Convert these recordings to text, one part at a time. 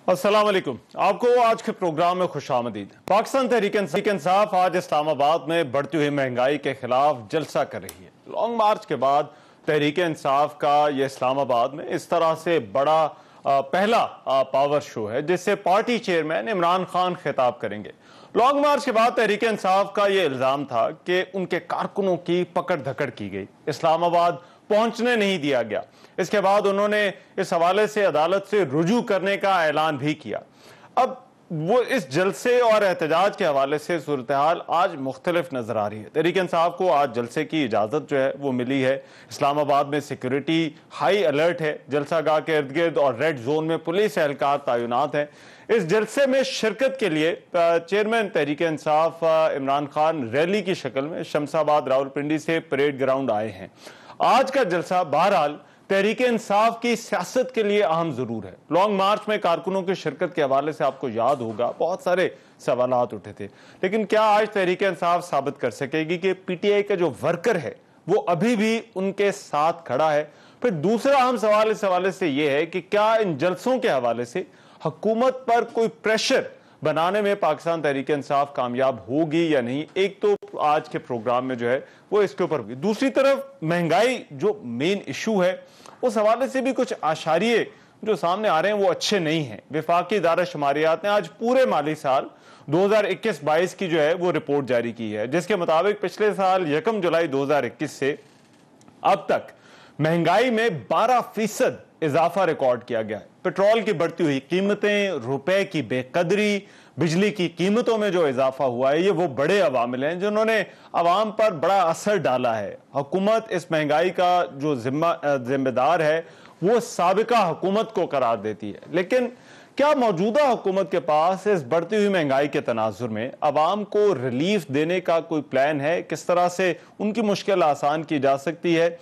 अस्सलाम वालेकुम। आपको आज के प्रोग्राम में खुशामदीद। पाकिस्तान तहरीक इंसाफ आज इस्लामाबाद में बढ़ती हुई महंगाई के खिलाफ जलसा कर रही है। लॉन्ग मार्च के बाद तहरीक इंसाफ का ये इस्लामाबाद में इस तरह से बड़ा पहला पावर शो है जिससे पार्टी चेयरमैन इमरान खान खिताब करेंगे। लॉन्ग मार्च के बाद तहरीक इंसाफ का यह इल्जाम था कि उनके कारकुनों की पकड़ धकड़ की गई, इस्लामाबाद पहुंचने नहीं दिया गया। इसके बाद उन्होंने इस हवाले से अदालत से रुजू करने का ऐलान भी किया। अब वो इस जलसे और एहतजाज के हवाले से सूरत हाल आज मुख्तलिफ नजर आ रही है। तहरीक इंसाफ को आज जलसे की इजाजत जो है वो मिली है। इस्लामाबाद में सिक्योरिटी हाई अलर्ट है, जलसा गाह के इर्द गिर्द और रेड जोन में पुलिस एहलकार तैनात हैं। इस जलसे में शिरकत के लिए चेयरमैन तहरीक इंसाफ इमरान खान रैली की शक्ल में शमशाबाद रावलपिंडी से परेड ग्राउंड आए हैं। आज का जलसा बहरहाल तहरीक इंसाफ की सियासत के लिए अहम जरूर है। लॉन्ग मार्च में कारकुनों की शिरकत के हवाले से आपको याद होगा बहुत सारे सवालात उठे थे, लेकिन क्या आज तहरीक इंसाफ साबित कर सकेगी कि पीटीआई का जो वर्कर है वो अभी भी उनके साथ खड़ा है? फिर दूसरा अहम सवाल इस हवाले से यह है कि क्या इन जलसों के हवाले से हुकूमत पर कोई प्रेशर बनाने में पाकिस्तान तहरीक इंसाफ कामयाब होगी या नहीं? एक तो आज के प्रोग्राम में जो है वो इसके ऊपर होगी। दूसरी तरफ महंगाई जो मेन इशू है उस हवाले से भी कुछ आशारिये जो सामने आ रहे हैं वो अच्छे नहीं हैं। वफाकी इदारा शुमारियात ने आज पूरे माली साल 2021-22 की जो है वो रिपोर्ट जारी की है, जिसके मुताबिक पिछले साल 1 जुलाई 2021 से अब तक महंगाई में 12% इजाफा रिकॉर्ड किया गया है। पेट्रोल की बढ़ती हुई कीमतें, रुपए की बेकदरी, बिजली की कीमतों में जो इजाफा हुआ है ये वो बड़े अवामिल हैं जिन्होंने अवाम पर बड़ा असर डाला है। हुकूमत इस महंगाई का जो जिम्मेदार है वो साबिका हुकूमत को करार देती है, लेकिन क्या मौजूदा हुकूमत के पास इस बढ़ती हुई महंगाई के तनाजुर में अवाम को रिलीफ देने का कोई प्लान है? किस तरह से उनकी मुश्किल आसान की जा सकती है?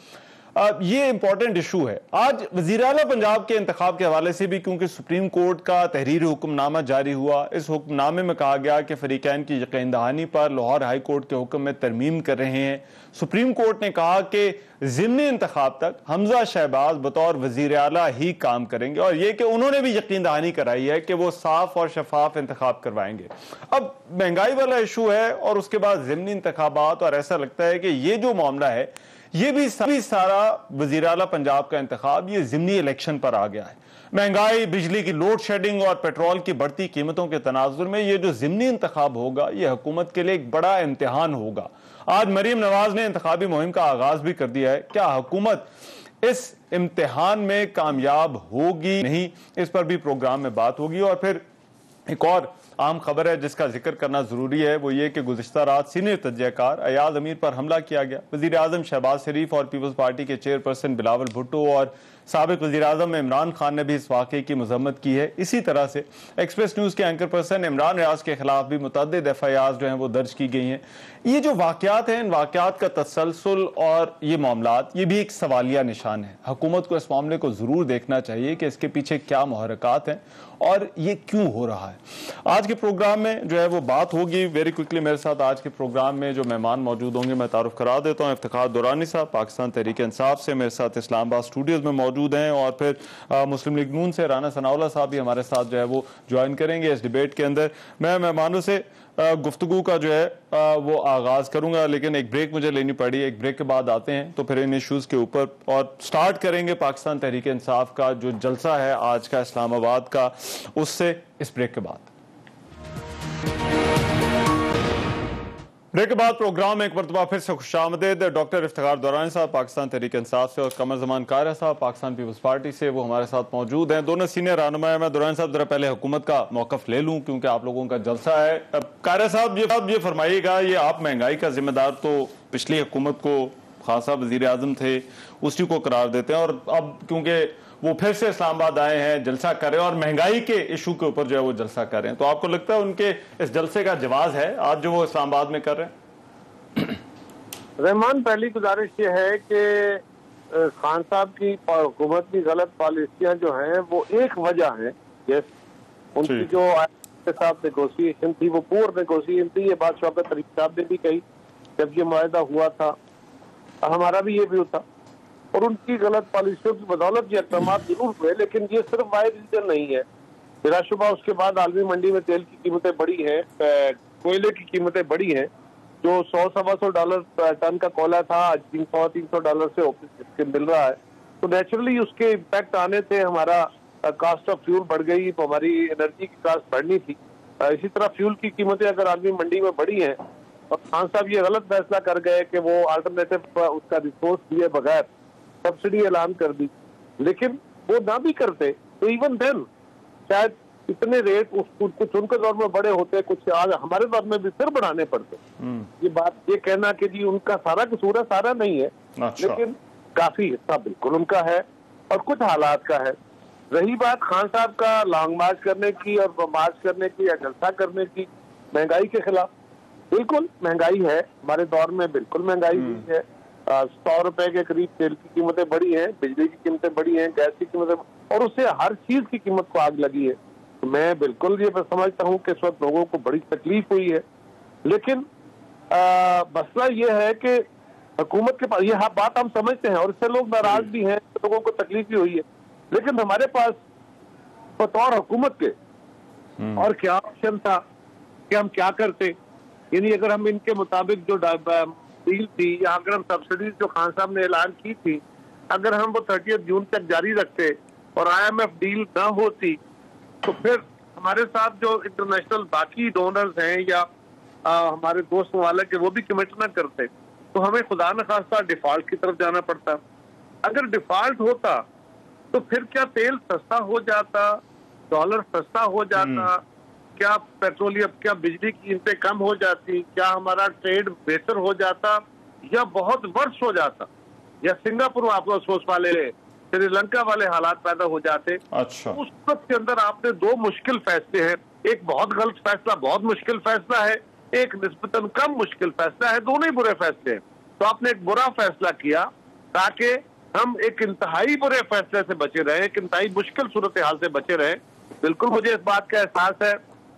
ये इंपॉर्टेंट इशू है। आज वजीर आला पंजाब के इंतखाब के हवाले से भी, क्योंकि सुप्रीम कोर्ट का तहरीरी हुक्मनामा जारी हुआ, इस हुक्मनामे में कहा गया कि फरीकैन की यकीन दहानी पर लाहौर हाई कोर्ट के हुक्म में तरमीम कर रहे हैं। सुप्रीम कोर्ट ने कहा कि ज़िमनी इंतखाब तक हमजा शहबाज बतौर वजीर आला ही काम करेंगे और यह कि उन्होंने भी यकीन दहानी कराई है कि वो साफ और शफाफ इंतखाब करवाएंगे। अब महंगाई वाला इशू है और उसके बाद ज़िमनी इंतखाबात, और ऐसा लगता है कि ये जो मामला है ये भी सारा वजीर आला पंजाब का इंतखाब ये ज़िमनी इलेक्शन पर आ गया है। महंगाई, बिजली की लोड शेडिंग और पेट्रोल की बढ़ती कीमतों के तनाजुर में ये जो ज़िमनी इंतखाब होगा ये हुकूमत के लिए एक बड़ा इम्तिहान होगा। आज मरीम नवाज ने इंतखाबी मुहिम का आगाज भी कर दिया है। क्या हुकूमत इस इम्तिहान में कामयाब होगी नहीं, इस पर भी प्रोग्राम में बात होगी। और फिर एक और आम खबर है जिसका जिक्र करना जरूरी है, वो ये कि गुज़िश्ता रात सीनियर तजज़ियाकार अयाज अमीर पर हमला किया गया। वज़ीर आज़म शहबाज शरीफ और पीपल्स पार्टी के चेयरपर्सन बिलावल भुट्टो और साबिक वज़ीर आज़म इमरान खान ने भी इस वाक़े की मज़म्मत की है। इसी तरह से एक्सप्रेस न्यूज़ के एंकर पर्सन इमरान रियाज के खिलाफ भी मुतअद्दिद FIRs जो हैं वो दर्ज की गई हैं। ये जो वाक़यात हैं, इन वाक़यात का तसलसल और ये मामलात, ये भी एक सवालिया निशान है। हुकूमत को इस मामले को ज़रूर देखना चाहिए कि इसके पीछे क्या मुहर्रिकात हैं और ये क्यों हो रहा है। आज के प्रोग्राम में जो है वो बात होगी। वेरी क्विकली मेरे साथ आज के प्रोग्राम में जो मेहमान मौजूद होंगे मैं तारुफ करा देता हूँ। इफ्तिखार दुरानी साहब पाकिस्तान तहरीक इंसाफ से मेरे साथ इस्लामाबाद स्टूडियोज़ में मौजूद हैं, और फिर मुस्लिम लीग नून से राना सनाउल्लाह साहब भी हमारे साथ जो है वो ज्वाइन करेंगे इस डिबेट के अंदर। मैं मेहमानों से गुफ्तगू का जो है वो आगाज करूंगा, लेकिन एक ब्रेक मुझे लेनी पड़ी। एक ब्रेक के बाद आते हैं तो फिर इन इश्यूज के ऊपर और स्टार्ट करेंगे पाकिस्तान तहरीक इंसाफ का जो जलसा है आज का इस्लामाबाद का, उससे इस ब्रेक के बाद। ब्रेक के बाद प्रोग्राम में एक मरतबा फिर से खुशामदीद। डॉक्टर इफ्तिखार दुरानी साहब पाकिस्तान तहरीक इंसाफ से और कमर जमान कारा साहब पाकिस्तान पीपल्स पार्टी से, वो हमारे साथ मौजूद हैं। दोनों सीनियर रहनुमा हैं। मैं दुरानी साहब जरा पहले हुकूमत का मौकफ ले लूं क्योंकि आप लोगों का जलसा है। अब कारा साहब ये फरमाइएगा, ये आप महंगाई का जिम्मेदार तो पिछली हुकूमत को खान साहब वजीर आजम थे उसी को करार देते हैं, और अब क्योंकि वो फिर से इस्लामाबाद आए हैं, जलसा कर रहे हैं और महंगाई के इशू के ऊपर जो है वो जलसा कर रहे हैं, तो आपको लगता है उनके इस जलसे का जवाब है आज जो वो इस्लामाबाद में कर रहे हैं? रहमान, पहली गुजारिश ये है कि खान साहब की हुकूमत की गलत पॉलिसियां जो हैं वो एक वजह है। यस, उनकी जो साहब नेगोशिएशन थी वो पूर नेगोशिएशन थी। ये बात शौकत तरीक साहब ने भी कही जब ये मुआहदा हुआ था, हमारा भी ये व्यू था, और उनकी गलत पॉलिसियों की बदौलत ये इक़दाम जरूर हुए, लेकिन ये सिर्फ वाहिद रीजन नहीं है। बिलाशुबा उसके बाद आलमी मंडी में तेल की कीमतें बढ़ी हैं, कोयले की कीमतें बढ़ी हैं। जो $100-125 टन का कोयला था आज $300 से इसके मिल रहा है। तो नेचुरली उसके इम्पैक्ट आने से हमारा कॉस्ट ऑफ फ्यूल बढ़ गई, तो हमारी एनर्जी की कॉस्ट बढ़नी थी। इसी तरह फ्यूल की कीमतें अगर आलमी मंडी में बढ़ी हैं और खान साहब ये गलत फैसला कर गए कि वो अल्टरनेटिव उसका रिसोर्स दिए बगैर सब्सिडी ऐलान कर दी, लेकिन वो ना भी करते तो इवन देन शायद इतने रेट कुछ उनके दौर में बड़े होते, कुछ आज हमारे दौर में भी फिर बढ़ाने पड़ते। ये कहना कि जी उनका सारा कसूर है, सारा नहीं है, लेकिन काफी हिस्सा बिल्कुल उनका है और कुछ हालात का है। रही बात खान साहब का लॉन्ग मार्च करने की और मार्च करने की या जलसा करने की महंगाई के खिलाफ, बिल्कुल महंगाई है, हमारे दौर में बिल्कुल महंगाई हुई है। 100 रुपए के करीब तेल की कीमतें बढ़ी हैं, बिजली की कीमतें बढ़ी हैं, गैस की कीमतें, और उससे हर चीज की कीमत को आग लगी है। तो मैं बिल्कुल ये समझता हूँ कि इस वक्त लोगों को बड़ी तकलीफ हुई है, लेकिन मसला ये है कि हुकूमत के पास ये बात हम समझते हैं और इससे लोग नाराज भी हैं, लोगों को तकलीफ भी हुई है, लेकिन हमारे पास बतौर हुकूमत के और क्या ऑप्शन था कि हम क्या करते। यानी अगर हम इनके मुताबिक जो डील थी या अगर हम सब्सिडीज जो खान साहब ने ऐलान की थी, अगर हम वो 30 जून तक जारी रखते और IMF डील ना होती, तो फिर हमारे साथ जो इंटरनेशनल बाकी डोनर्स हैं या हमारे दोस्त ममालिक के वो भी कमिट ना करते, तो हमें खुदा न खास्ता डिफॉल्ट की तरफ जाना पड़ता। अगर डिफॉल्ट होता तो फिर क्या तेल सस्ता हो जाता, डॉलर सस्ता हो जाता, क्या पेट्रोलियम, क्या बिजली की कीमतें कम हो जाती, क्या हमारा ट्रेड बेहतर हो जाता या बहुत वर्ष हो जाता, या सिंगापुर आपको सोच वाले श्रीलंका वाले हालात पैदा हो जाते। अच्छा, उस वक्त के अंदर आपने दो मुश्किल फैसले हैं, एक बहुत गलत फैसला, बहुत मुश्किल फैसला है, एक निस्बतन कम मुश्किल फैसला है, दोनों ही बुरे फैसले हैं। तो आपने एक बुरा फैसला किया ताकि हम एक इंतहाई बुरे फैसले से बचे रहे, एक इंतहाई मुश्किल सूरत हाल से बचे रहे। बिल्कुल मुझे इस बात का एहसास है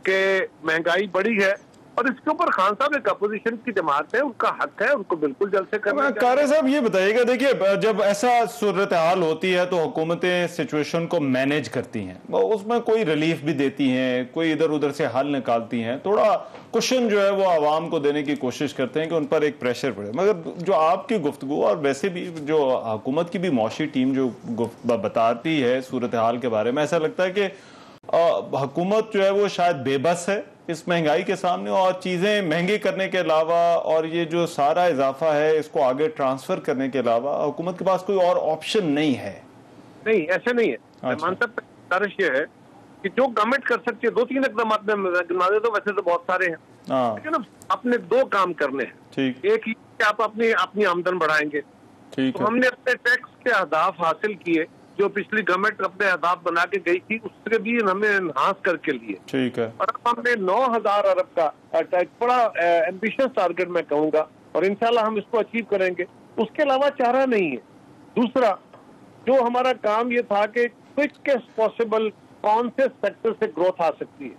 कि महंगाई बढ़ी है और इसके ऊपर खान साहब एक अपोजिशन की जमात है, उनका हक है, उनको बिल्कुल जलसे करना चाहिए। कारी साहब ये बताइएगा, देखिए जब ऐसा सूरत हाल होती है तो हुकूमतें सिचुएशन को मैनेज करती हैं, उसमें कोई रिलीफ भी देती हैं, कोई इधर उधर से हल निकालती हैं, थोड़ा कुशन जो है वो आवाम को देने की कोशिश करते हैं कि उन पर एक प्रेशर पड़े। मगर जो आपकी गुफ्तगू और वैसे भी जो हुकूमत की भी मौशी टीम जो बताती है सूरत हाल के बारे में, ऐसा लगता है कि हुकूमत जो है वो शायद बेबस है इस महंगाई के सामने, और चीजें महंगी करने के अलावा और ये जो सारा इजाफा है इसको आगे ट्रांसफर करने के अलावा हुकूमत के पास कोई और ऑप्शन नहीं है। नहीं, ऐसे नहीं है। मैं मानता हूं ये है कि जो गवर्नमेंट कर सकती है, 2-3 इकदाम गिना दे, तो वैसे तो बहुत सारे हैं, लेकिन अपने 2 काम करने हैं। ठीक, एक ही कि आप अपनी आमदन बढ़ाएंगे। तो हमने अपने टैक्स के अहदाफ हासिल किए, जो पिछली गवर्नमेंट अपने अहदाफ बना के गई थी, उससे भी हमने एनहांस करके लिए। ठीक है। और अब हमने 9,000 अरब का एक बड़ा एम्बिशियस टारगेट मैं कहूंगा, और इंशाल्लाह हम इसको अचीव करेंगे। उसके अलावा चारा नहीं है। दूसरा जो हमारा काम ये था कि क्विकेस्ट पॉसिबल कौन से सेक्टर से ग्रोथ आ सकती है।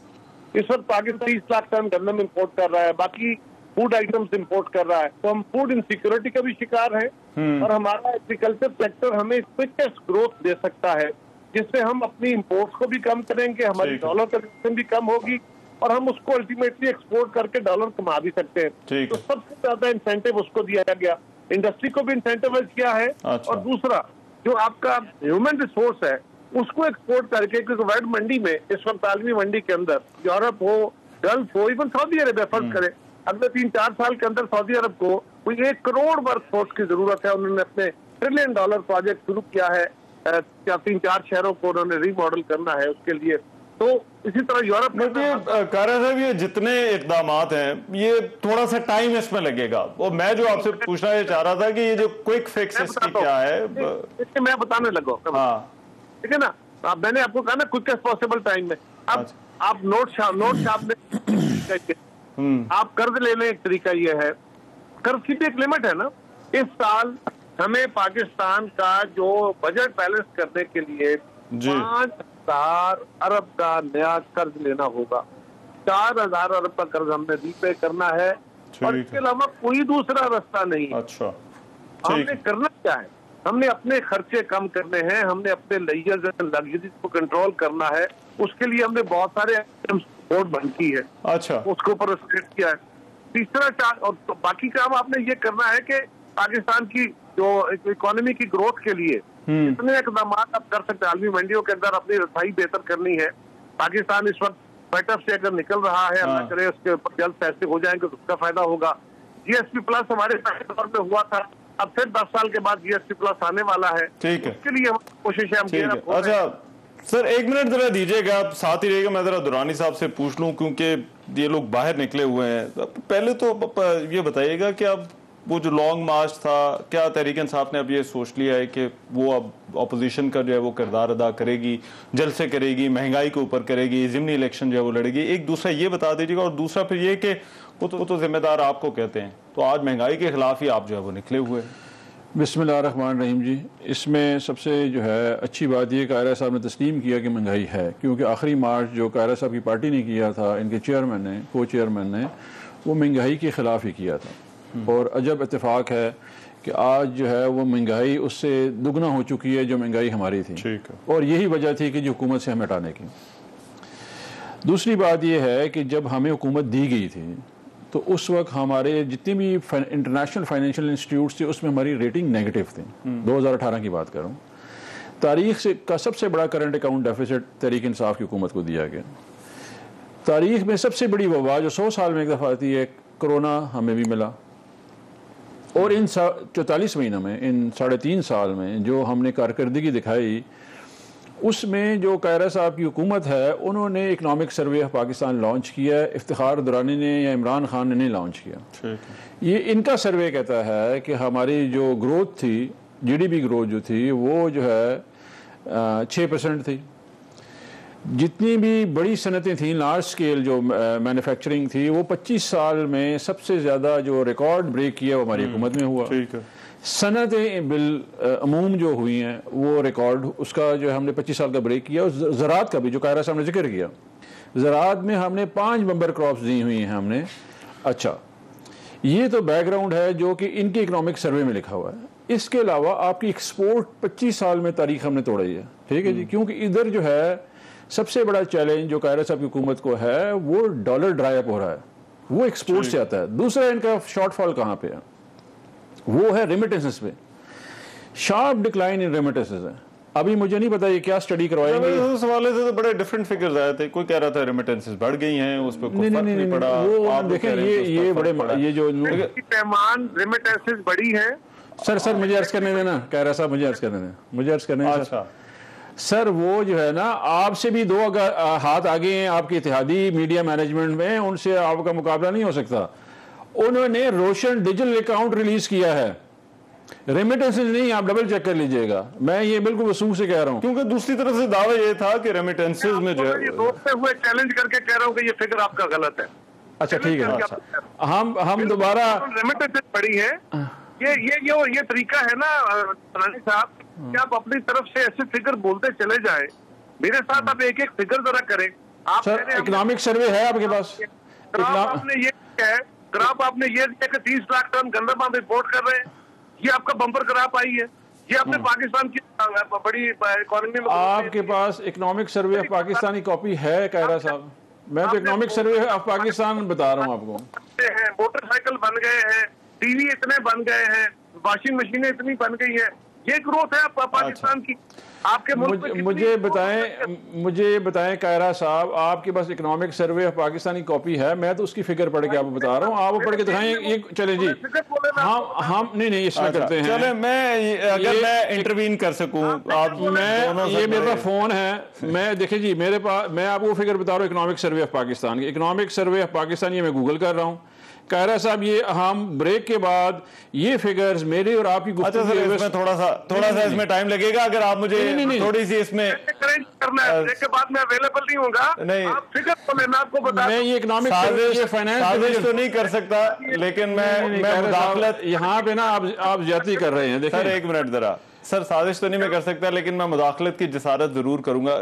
इस वक्त पाकिस्तान 30 लाख टन गंदम इम्पोर्ट कर रहा है, बाकी फूड आइटम्स इंपोर्ट कर रहा है, तो हम फूड इनसिक्योरिटी का भी शिकार है। और हमारा एग्रीकल्चर सेक्टर हमें क्विकेस्ट ग्रोथ दे सकता है, जिससे हम अपनी इंपोर्ट्स को भी कम करेंगे, हमारी डॉलर कंजम्पशन भी कम होगी और हम उसको अल्टीमेटली एक्सपोर्ट करके डॉलर कमा भी सकते हैं। तो सबसे ज्यादा इंसेंटिव उसको दिया गया, इंडस्ट्री को भी इंसेंटिवाइज किया है। और दूसरा जो आपका ह्यूमन रिसोर्स है उसको एक्सपोर्ट करके, क्योंकि वर्ल्ड मंडी में इस वक्त आलमी मंडी के अंदर यूरोप हो, गल्फ हो, इवन सऊदी अरब फर्ज करें, अगले 3-4 साल के अंदर सऊदी अरब को कोई 1 करोड़ वर्कफोर्स की जरूरत है। उन्होंने अपने $1 ट्रिलियन प्रोजेक्ट शुरू किया है, 3-4 शहरों को उन्होंने रीमॉडल करना है उसके लिए। तो इसी तरह यूरोप में कारा साहब ये जितने इकदाम हैं ये थोड़ा सा टाइम इसमें लगेगा। वो मैं जो आपसे पूछना ये चाह रहा था कि ये जो क्विक फिक्स इसकी क्या है, मैं बताने लगा। हाँ, ठीक है ना, मैंने आपको कहा ना क्विकेस्ट पॉसिबल टाइम में। अब आप नोट छापने आप कर्ज लेने एक तरीका ये है, कर्ज की भी एक लिमिट है ना। इस साल हमें पाकिस्तान का जो बजट बैलेंस करने के लिए 5,000 अरब का नया कर्ज लेना होगा। 4,000 अरब का कर्ज हमने रीपे करना है और इसके अलावा कोई दूसरा रास्ता नहीं है। अच्छा, हमने करना क्या है, हमने अपने खर्चे कम करने हैं, हमने अपने लेजर्स एंड लग्जरीज को कंट्रोल करना है। उसके लिए हमने बहुत सारे बोर्ड बंद की है, अच्छा, उसके ऊपर स्टेट किया है। तीसरा और तो बाकी काम आपने ये करना है कि पाकिस्तान की जो इकोनॉमी की ग्रोथ के लिए इतने इकदाम आप कर सकते हैं। आलमी मंडियों के अंदर अपनी रसाई बेहतर करनी है। पाकिस्तान इस वक्त बैटअप से अगर निकल रहा है, अल्लाह करे उसके ऊपर जल्द फैसले हो जाएंगे तो उसका फायदा होगा। GSP प्लस हमारे पहले दौर में हुआ था, अब फिर 10 साल के बाद GSP प्लस आने वाला है। ठीक है, उसके लिए हम कोशिश है। अच्छा सर, एक मिनट जरा दीजिएगा, आप साथ ही रहिएगा। मैं जरा दुरानी साहब से पूछ लूं, क्योंकि ये लोग बाहर निकले हुए हैं। पहले तो ये बताइएगा कि अब वो जो लॉन्ग मार्च था, क्या तहरीक इंसाफ ने अब ये सोच लिया है कि वो अब अपोजिशन का जो है वो किरदार अदा करेगी, जलसे करेगी, महंगाई के ऊपर करेगी, ज़िमनी इलेक्शन जो है वो लड़ेगी? एक दूसरा ये बता दीजिएगा, और दूसरा फिर ये कि वो तो जिम्मेदार आपको कहते हैं, तो आज महंगाई के खिलाफ ही आप जो है वो निकले हुए हैं। बिस्मिल्लाहिर्रहमानिर्रहीम जी, इसमें सबसे जो है अच्छी बात यह कायरा साहब ने तस्लीम किया कि महंगाई है, क्योंकि आखिरी मार्च जो कायरा साहब की पार्टी ने किया था, इनके चेयरमैन ने, को चेयरमैन ने, वो महंगाई के ख़िलाफ़ ही किया था। और अजब इत्तेफाक है कि आज जो है वो महंगाई उससे दुगना हो चुकी है जो महंगाई हमारी थी। ठीक है। और यही वजह थी कि जो हुकूमत से हमें हटाने की। दूसरी बात यह है कि जब हमें हुकूमत दी गई थी तो उस वक्त हमारे जितने भी इंटरनेशनल फाइनेंशियल इंस्टीट्यूट्स थे उसमें हमारी रेटिंग नेगेटिव थी। 2018 की बात करूं, तारीख से का सबसे बड़ा current account deficit Tehreek Insaf की हुकूमत को दिया गया। तारीख में सबसे बड़ी वबा जो 100 साल में एक दफ़ा आती है, कोरोना, हमें भी मिला। और इन 44 महीनों में, इन 3.5 साल में जो हमने कारकर्दगी दिखाई, उसमें जो कायरा साहब की हुकूमत है उन्होंने economic survey of Pakistan launch किया। इफ्तिखार दुरानी ने या इमरान खान ने नहीं लॉन्च किया। ये इनका सर्वे कहता है कि हमारी जो ग्रोथ थी, GDP ग्रोथ जो थी वो जो है 6% थी। जितनी भी बड़ी सनतें थी, लार्ज स्केल जो मैन्युफैक्चरिंग थी, वो 25 साल में सबसे ज़्यादा जो रिकॉर्ड ब्रेक किया वो हमारी हुकूमत में हुआ। ठीक है। सनतें बिल अमूम जो हुई हैं वो रिकॉर्ड उसका जो हमने 25 साल का ब्रेक किया। और ज़राअत का भी जो कायरा साहब ने जिक्र किया, ज़राअत में हमने 5 बम्बर क्रॉप्स दी हुई हैं हमने। अच्छा, ये तो बैकग्राउंड है जो कि इनके इकनॉमिक सर्वे में लिखा हुआ है। इसके अलावा आपकी एक्सपोर्ट 25 साल में तारीख हमने तोड़ी है। ठीक है जी, क्योंकि इधर जो है सबसे बड़ा चैलेंज जो कायरा साहब की हुकूमत को है वो डॉलर ड्राई अप हो रहा है, वो एक्सपोर्ट से आता है। दूसरा इनका शॉर्टफॉल कहाँ पे है, वो है रेमिटेंसेस पे। शार्प डिक्लाइन इन रेमिटेंसेस है। अभी मुझे नहीं पता ये क्या स्टडी करवाएंगे। उस हवाले से तो बड़े डिफरेंट फिगर्स आए थे। कोई कह रहा था रेमिटेंसेस बढ़ गई हैं, उस पर कोई फर्क नहीं पड़ा। वो देखें, ये बड़े ये जो पैमान रेमिटेंसेस बढ़ी है। सर मुझे अर्ज करने देना, कायरा साहब मुझे अर्ज करने दें। अच्छा सर, वो जो है ना, आपसे भी 2 हाथ आगे हैं आपके इत्तेहादी मीडिया मैनेजमेंट में, उनसे आपका मुकाबला नहीं हो सकता। उन्होंने रोशन डिजिटल अकाउंट रिलीज किया है, रेमिटेंसेस नहीं। आप डबल चेक कर लीजिएगा, मैं ये बिल्कुल वसूख से कह रहा हूँ। क्योंकि दूसरी तरफ से दावा ये था कि रेमिटेंसेस में जो है हुए चैलेंज करके कह रहा हूँ कि ये फिगर आपका गलत है। अच्छा ठीक है, हम दोबारा रेमिटेंसेस बढ़ी है। ये तरीका है ना रानी साहब कि आप अपनी तरफ से ऐसे फिगर बोलते चले जाए। मेरे साथ आप एक एक फिगर जरा करें। आप सर इकोनॉमिक सर्वे है आपके पास? आपने ये क्या है, ग्राफ आपने ये दिया कि 30 लाख टन गंदा पानी रिपोर्ट कर रहे हैं, ये आपका बम्पर ग्राफ आई है। ये आपने पाकिस्तान की बड़ी इकोनॉमी में, आपके पास इकोनॉमिक सर्वे ऑफ पाकिस्तान की कॉपी है कायरा साहब? मैं तो इकोनॉमिक सर्वे ऑफ पाकिस्तान बता रहा हूँ आपको। मोटरसाइकिल बन गए हैं, टीवी इतने बन गए हैं, वॉशिंग मशीनें इतनी बन गई है। ये ग्रोथ है पाकिस्तान की। आपके मुझे बताएं कायरा साहब, आपके पास इकोनॉमिक सर्वे ऑफ पाकिस्तान की कॉपी है? मैं तो उसकी फिगर पढ़ के आपको बता रहा हूँ, आप वो पढ़ के दिखाएं। ये चले जी, हम नहीं इसमें करते हैं। चले, मैं इंटरवीन कर सकूं, आप ये मेरा फोन है, मैं देखें जी मेरे पास, मैं आपको फिगर बता रहा हूँ इकोनॉमिक सर्वे ऑफ पाकिस्तान की। इकोनॉमिक सर्वे ऑफ पाकिस्तान ये मैं गूगल कर रहा हूँ। कायरा साहब, ये हम ब्रेक के बाद ये फिगर्स मेरे और आपकी अच्छा सर, इसमें थोड़ा सा इसमें टाइम लगेगा। अगर आप मुझे थोड़ी सी इसमें करना है, ब्रेक के बाद मैं अवेलेबल नहीं होगा। नहीं, आप फिगर बोले, मैं आपको बता, मैं ये इकोनॉमिक फाइनेंस तो नहीं कर सकता, लेकिन मैं मुदाखलत यहाँ पे ना आप ज्यादती कर रहे हैं। देखिए सर, एक मिनट जरा, सर साजिश तो नहीं मैं कर सकता, लेकिन मैं मुदाखलत की जसारत जरूर करूंगा।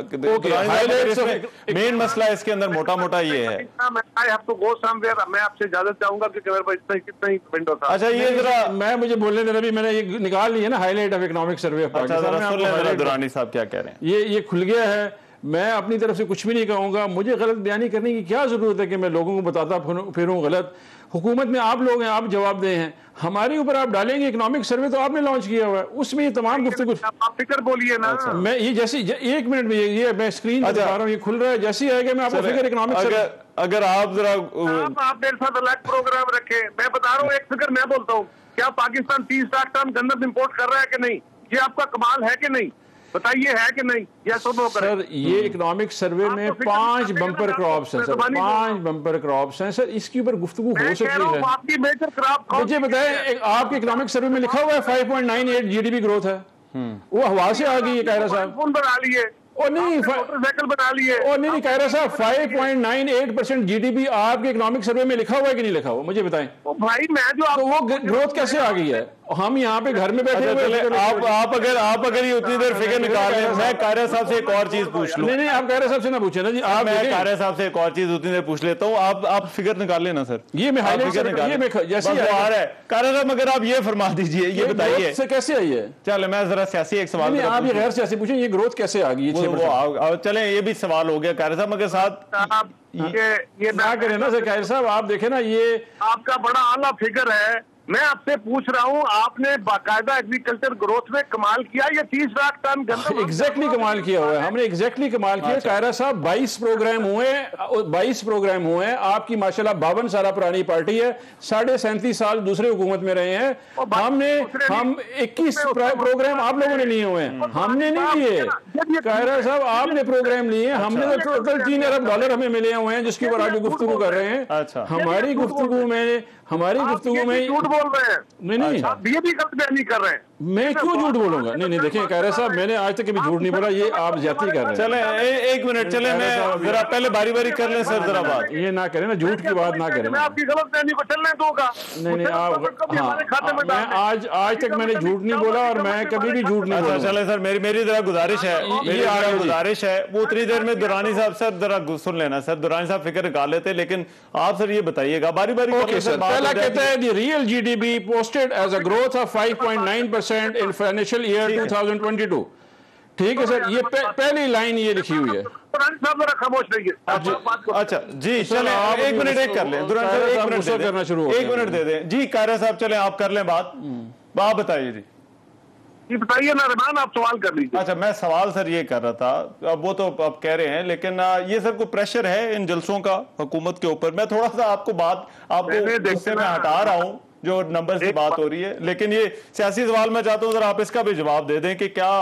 मेन मसला इसके अंदर मोटा मोटा ये है। मैं आपसे इजाजत चाहूंगा क्योंकि मेरे पास कितना ही विंडो था। अच्छा ये जरा मैं मुझे बोलने देना भी, मैंने ये निकाल ली है ना highlight of economic survey. Durrani साहब क्या कह रहे हैं? ये खुल गया है। मैं अपनी तरफ से कुछ भी नहीं कहूंगा। मुझे गलत बयानी करने की क्या जरूरत है कि मैं लोगों को बताता फिरूं गलत। हुकूमत में आप लोग हैं, आप जवाबदेह हैं। हमारे ऊपर आप डालेंगे इकोनॉमिक सर्वे, तो आपने लॉन्च किया हुआ है, उसमें ये तमाम गुफ्तगू। आप फिक्र बोलिए ना। मैं ये जैसे एक मिनट में ये मैं स्क्रीन पर दिखा रहा हूँ, ये खुल रहा है। जैसे आएगा मैं आपको फिगर इकोनॉमिक सर्वे। अगर आप जरा आप मेरे साथ अलग प्रोग्राम रखे। मैं बता रहा हूँ एक फिगर मैं बोलता हूँ, क्या पाकिस्तान 30 लाख टन गंदम इंपोर्ट कर रहा है कि नहीं? ये आपका कमाल है कि नहीं? बताइए है कि नहीं? या सर ये इकोनॉमिक सर्वे में 5 बम्पर क्रॉप्स हैं सर, 5 बम्पर क्रॉप्स हैं सर। इसके ऊपर गुफ्तगू हो सकती है। आपकी मेजर क्रॉप मुझे बताएं, आपके इकोनॉमिक सर्वे में लिखा हुआ है 5.98 GDP ग्रोथ है, वो हवा से आ गई है कायरा साहब। फोन बना लिए और नहीं मोटरसाइकिल बना लिए। और नहीं कायरा साहब 5.98% GDP आपके इकोनॉमिक सर्वे में लिखा हुआ है कि नहीं लिखा हुआ? मुझे बताएं। भाई मैं जो तो वो ग्रोथ कैसे आ गई है? हम यहाँ पे घर में बैठे हुए। आप अगर ये उतनी देर फिगर निकाल रहे हैं, मैं कायरा साहब से एक और चीज पूछ लूं। नहीं आप कायरा साहब से ना पूछे ना जी। आप मैं कायरा साहब से एक और चीज उतनी देर पूछ लेता हूँ। आप फिगर निकाल लेना सर। ये मैं फिगर निकाल जैसे आ रहा है कायरा साहब, मगर आप ये फरमा दीजिए, ये बताइए से कैसे आई है? चले मैं जरा सियासी एक सवाल, आप ये गैर सियासी पूछे, ये ग्रोथ कैसे आ गई? चले ये भी सवाल हो गया कायरा साहब, मगर साथ ये ना करें ना सर कायर साहब। आप देखें ना, ये आपका बड़ा आला फिगर है। मैं आपसे पूछ रहा हूँ, आपने बाकायदा एग्रीकल्चर ग्रोथ में कमाल किया। ये 30 लाख टन गंदम एग्जैक्टली कमाल किया हुआ है हमने, एग्जैक्टली कमाल किया। कायरा साहब 22 प्रोग्राम हुए हैं आपकी। माशाल्लाह 52 साल पुरानी पार्टी है, 37.5 साल दूसरे हुकूमत में रहे हैं। हम 21 प्रोग्राम आप लोगों ने लिए हुए हैं, हमने नहीं लिए। कायरा साहब आपने प्रोग्राम लिए, हमने तो टोटल $3 अरब हमें मिले हुए हैं, जिसके ऊपर आज गुफ्तगू कर रहे हैं। हमारी गुफ्तगू में झूठ बोल रहे हैं। नहीं आप ये भी गलत बयानी कर रहे हैं। मैं क्यों झूठ बोलूंगा? नहीं देखिए कायरा साहब, मैंने आज तक कभी झूठ नहीं बोला। ये आप ज्यादती कर रहे हैं। चले एक मिनट, चले मैं जरा पहले बारी बारी कर लें सर, जरा बात ये ना करें ना, झूठ की बात ना करें। मैं आपकी गलत बयानी को चलने दूंगा। नहीं आप मैं आज तक मैंने झूठ नहीं बोला और मैं कभी भी झूठ नहीं बोला। चले सर, मेरी जरा गुजारिश है, वो उतनी देर में दुरानी साहब सर जरा सुन लेना सर। दुरानी साहब फिक्र निकाल लेते, लेकिन आप सर ये बताइएगा बारी बारी। ओके सर, पहला कहता है the real GDP posted as a growth of 5.9% in financial year 2022। ठीक है सर, ये पहली लाइन ये लिखी हुई है। खामोश रहिए। अच्छा जी, चले एक मिनट एक कर लें। दुरानी साहब एक मिनट दे दें जी। कायरा साहब चले आप कर लें बात, आप बताइए जी। ये बताइए ना रहमान, आप सवाल कर लीजिए। अच्छा मैं सवाल सर ये कर रहा था, अब वो तो आप कह रहे हैं, लेकिन ये सर को प्रेशर है इन जलसों का हुकूमत के ऊपर। मैं थोड़ा सा आपको इससे मैं हटा रहा हूं जो नंबर से बात हो रही है, लेकिन ये सियासी सवाल मैं चाहता हूं जरा आप इसका भी जवाब दे दें कि क्या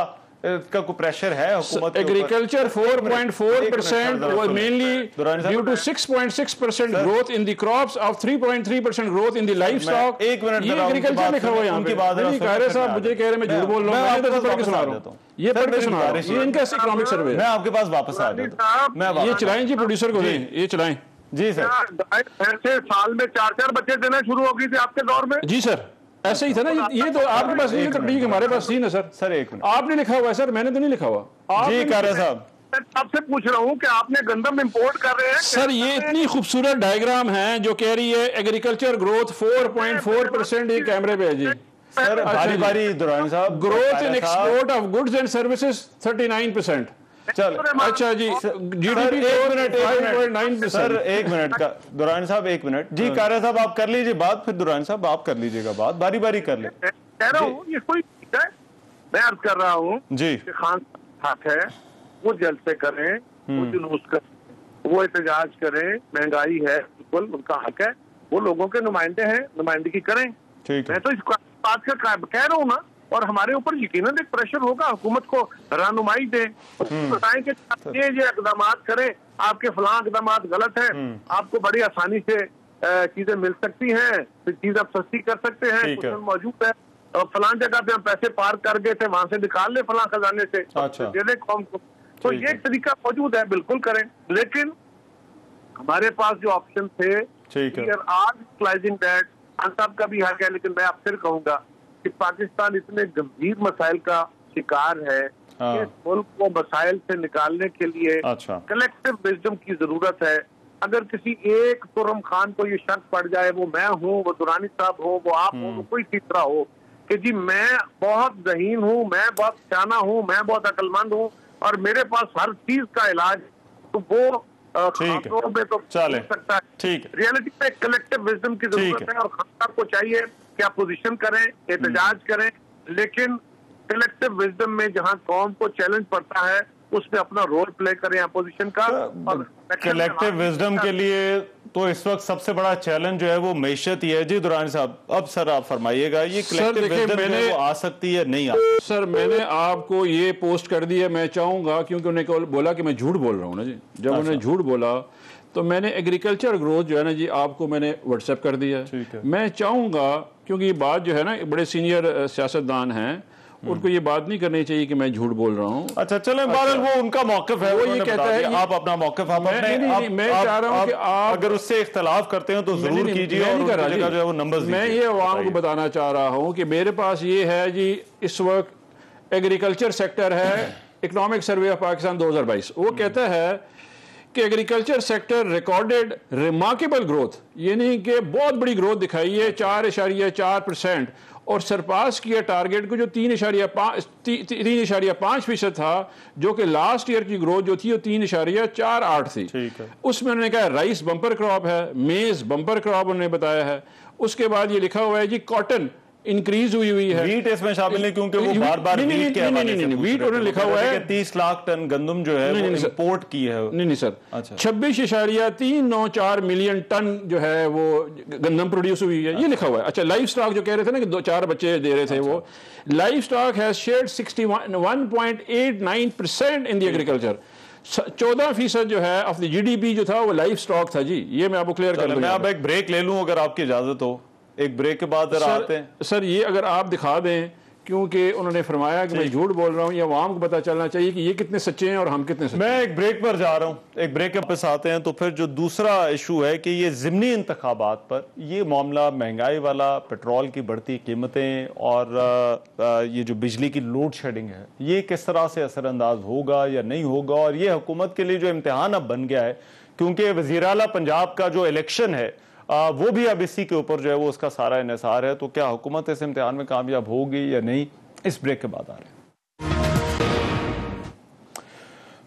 इसका कोई प्रेशर है हुकूमत। Agriculture 4.4% mainly due to 6.6% growth in the crops of 3.3% growth in the livestock. एक मिनट, ये एग्रीकल्चर लिखा हुआ है यहाँ पे। कायरा साहब मुझे कह रहे मैं झूठ बोल रहा हूँ, मैं पढ़ के सुना रहा हूँ। ये पढ़ के सुना रहा हूँ, ये इनका इकोनॉमिक सर्वे। मैं आपके पास वापस आ जाता हूँ। ये चलाएं जी, प्रोड्यूसर को दें, ये चलाएं जी सर। ऐसे साल में 4 बच्चे देना शुरू हो गई थी आपके दौर में? जी सर, ऐसे ही था ना। ये तो आपके पास नहीं, तो ठीक हमारे पास ही ना सर। सर एक मिनट, आपने लिखा हुआ है सर, मैंने तो नहीं लिखा हुआ। जी कायरा साहब आपसे पूछ रहा हूँ कि आपने गंदम इंपोर्ट कर रहे हैं सर। ये इतनी खूबसूरत डायग्राम है जो कह रही है एग्रीकल्चर ग्रोथ 4.4%। ये कैमरे पे है जी सर। बारी बारी दुरानी साहब, growth in export of goods and services 39%। चल अच्छा जी, GDP 5.9%। सर एक मिनट का दुरानी साहब, एक मिनट जी। कायरा साहब आप कर लीजिए बात, फिर दुरानी साहब आप कर लीजिएगा बात, बारी बारी कर ले। कह रहा हूँ ये कोई है, मैं अर्ज कर रहा हूँ जी। खान हक है, वो जलसे करें, वो जुलूस करें, वो एहतजाज करें, महंगाई है, बिल्कुल उनका हक है, वो लोगों के नुमाइंदे हैं, नुमाइंदगी करें। मैं तो इस बात का कह रहा हूँ ना, और हमारे ऊपर यकीनन एक प्रेशर होगा, हुकूमत को रहनुमाई दें, बताएं कि ये इकदाम करें, आपके फलां इकदाम गलत हैं, आपको बड़ी आसानी से चीजें मिल सकती हैं, फिर चीज आप सस्ती कर सकते हैं, कुछ मौजूद है, फलां जगह पे हम पैसे पार कर गए थे, वहां से निकाल ले फलां खजाने से, दे दे कौम को। तो ये एक तरीका मौजूद है, बिल्कुल करें। लेकिन हमारे पास जो ऑप्शन थे, खान साहब का भी हक है, लेकिन मैं आप फिर कहूंगा कि पाकिस्तान इतने गंभीर मसाइल का शिकार है। हाँ। इस मुल्क को मसाइल से निकालने के लिए अच्छा। कलेक्टिव विजडम की जरूरत है। अगर किसी एक तुर्रम खान को ये शक पड़ जाए, वो मैं हूँ, वो दुरानी साहब हो, वो आप हो, वो कोई तीसरा हो, कि जी मैं बहुत ज़हीन हूँ, मैं बहुत शाना हूँ, मैं बहुत अक्लमंद हूँ और मेरे पास हर चीज का इलाज, तो वो खासतौर पे तो चले। हो सकता है। ठीक है। रियलिटी में कलेक्टिव विजडम की जरूरत है और खान साहब को चाहिए कि अपोजिशन करें, एहतजाज करें, लेकिन कलेक्टिव विजडम में जहां कौम को चैलेंज पड़ता है उसमें अपना रोल प्ले करें अपोजिशन का। और कलेक्टिव विजडम के लिए तो इस वक्त सबसे बड़ा चैलेंज जो है वो मैशत ही है। जी दुरानी साहब, अब सर आप फरमाइएगा, ये कलेक्टिव विजडम जो है वो आ सकती है, नहीं आ सकती? सर मैंने आपको ये पोस्ट कर दी है, मैं चाहूंगा, क्योंकि उन्होंने बोला कि मैं झूठ बोल रहा हूँ ना जी। जब उन्होंने झूठ बोला तो मैंने एग्रीकल्चर ग्रोथ जो है ना जी आपको मैंने व्हाट्सएप कर दिया है। मैं चाहूंगा, क्योंकि ये बात जो है ना बड़े सीनियर सियासतदान हैं, उनको ये बात नहीं करनी चाहिए कि मैं झूठ बोल रहा हूँ। अच्छा चलें, बहरहाल वो उनका मौक़िफ़ है, वो ये कहता है आप अपना मौक़िफ़ आप अपने, मैं चाह रहा हूँ कि आप अगर उससे इख्तलाफ करते हैं तो जरूर कीजिए और उनकी जगह जो है वो नंबर्स मैं ये अवाम को बताना चाह रहा हूँ कि मेरे पास ये है जी, इस वक्त एग्रीकल्चर सेक्टर है, इकोनॉमिक सर्वे ऑफ पाकिस्तान 2022, वो कहता है कि agriculture sector recorded remarkable growth, यानी कि बहुत बड़ी ग्रोथ दिखाई है, 4.4% और सरपास किया टारगेट को जो 3.5% था, जो कि लास्ट ईयर की ग्रोथ जो थी वो 3.48 थी। उसमें उन्होंने कहा राइस बम्पर क्रॉप है, मेज बम्पर क्रॉप उन्होंने बताया है। उसके बाद ये लिखा हुआ है जी कॉटन इंक्रीज हुई है। वीट इसमें शामिल नहीं, क्योंकि वो बार-बार वीट के हवाले से वीट उन्होंने लिखा हुआ है 30 लाख टन गंदम जो है वो इंपोर्ट की है। नहीं सर, 26.394 मिलियन टन जो है वो गंदम प्रोड्यूस हुई है, ये लिखा हुआ है। अच्छा, लाइफ स्टॉक जो कह रहे थे ना कि 2-4 बच्चे दे रहे थे, वो life stock has shared 61.89% in the agriculture. 14% जो है ऑफ द जीडीपी जो था वो लाइफ स्टॉक था जी। ये मैं आपको क्लियर कर दूं। मैं अब एक ब्रेक ले लूं अगर आपकी इजाजत हो, एक ब्रेक के बाद आते हैं। सर ये अगर आप दिखा दें, क्योंकि उन्होंने फरमाया कि मैं झूठ बोल रहा हूं, ये अवाम को पता चलना चाहिए कि ये कितने सच्चे हैं और हम कितने सच्चे। मैं एक ब्रेक पर जा रहा हूं, एक ब्रेक के वापस आते हैं। तो फिर जो दूसरा इशू है कि ये ज़िमनी इंतखाबात पर ये मामला, महंगाई वाला, पेट्रोल की बढ़ती कीमतें और ये जो बिजली की लोड शेडिंग है, ये किस तरह से असरअंदाज होगा या नहीं होगा। और ये हुकूमत के लिए जो इम्तिहान अब बन गया है, क्योंकि वज़ीर आला पंजाब का जो इलेक्शन है वो भी अब इसी के ऊपर जो है वो उसका सारा इन्हिसार है। तो क्या हुकूमत इस इम्तिहान में कामयाब होगी या नहीं, इस ब्रेक के बाद आ रहे हैं।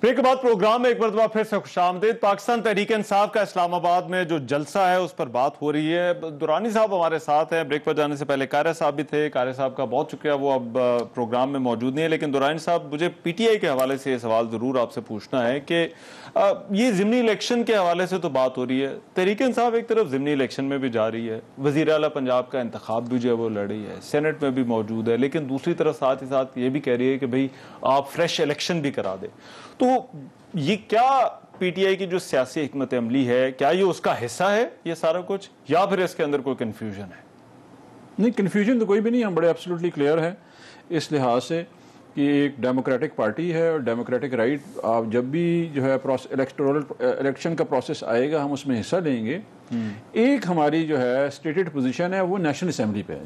ब्रेक के बाद प्रोग्राम में एक बार फिर से खुशामदीद। पाकिस्तान तहरीक इंसाफ का इस्लामाबाद में जो जलसा है उस पर बात हो रही है। दुरानी साहब हमारे साथ हैं। ब्रेक पर जाने से पहले कारी साहब भी थे। कारी साहब का बहुत शुक्रिया, वो अब प्रोग्राम में मौजूद नहीं है। लेकिन दुरानी साहब, मुझे पीटीआई के हवाले से ये सवाल ज़रूर आपसे पूछना है कि ये ज़िमनी इलेक्शन के हवाले से तो बात हो रही है, तहरीक इंसाफ एक तरफ ज़िमनी इलेक्शन में भी जा रही है, वज़ीर आला पंजाब का इंतखाब भी जो है वो लड़ रही है, सेनेट में भी मौजूद है, लेकिन दूसरी तरफ साथ ही साथ ये भी कह रही है कि भाई आप फ्रेश इलेक्शन भी करा दें। तो ये क्या पीटीआई की जो सियासी हिकमत अमली है, क्या ये उसका हिस्सा है ये सारा कुछ, या फिर इसके अंदर कोई कन्फ्यूजन है? नहीं, कन्फ्यूजन तो कोई भी नहीं, हम बड़े एब्सोल्युटली क्लियर है इस लिहाज से कि एक डेमोक्रेटिक पार्टी है और डेमोक्रेटिक राइट, आप जब भी जो है इलेक्शन का प्रोसेस आएगा हम उसमें हिस्सा लेंगे। एक हमारी जो है स्टेटेड पोजीशन है वो नेशनल असेंबली पे है।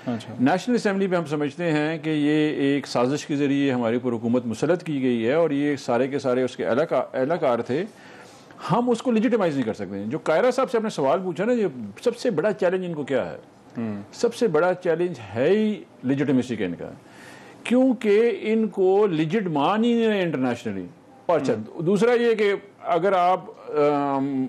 अच्छा। नेशनल असेंबली पे हम समझते हैं कि ये एक साजिश के ज़रिए हमारी ऊपर हुकूमत मुसलत की गई है और ये सारे के सारे उसके एहलकार थे, हम उसको लेजिटिमाइज नहीं कर सकते। जो कायरा साहब से आपने सवाल पूछा ना, जो सबसे बड़ा चैलेंज इनको क्या है, सबसे बड़ा चैलेंज है ही लेजिटिमेसी का इनका, क्योंकि इनको लिजिट मान ही नहीं रहे इंटरनेशनली। और अच्छा, दूसरा ये कि अगर आप